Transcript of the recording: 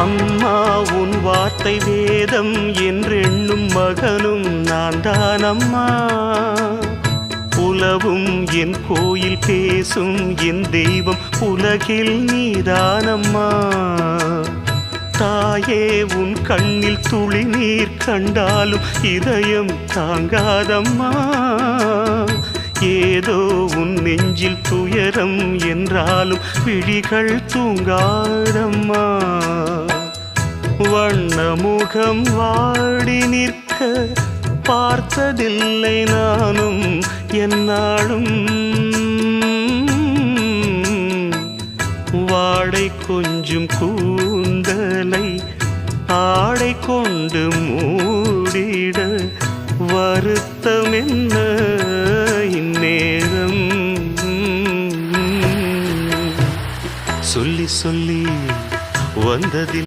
அம்மா உன் வார்த்தை வேதம் என்றெண்ணும் மகனும் நான் தானம்மா. உலவும் என் கோயில் பேசும் என் தெய்வம் உலகில் நீதானம்மா. தாயே உன் கண்ணில் துளி நீர் கண்டாலும் இதயம் தாங்காதம்மா. ஏதோ உன் நெஞ்சில் துயரம் என்றாலும் விழிகள் தூங்காதம்மா. வண்ணமுகம் வாடி நிற்க பார்த்ததில்லை நானும் என்னாலும். வாடை கொஞ்சம் கூந்தலை ஆடை கொண்டு மூடிட வருத்தம் என்ன இந்நேரம். சொல்லி சொல்லி வந்ததில்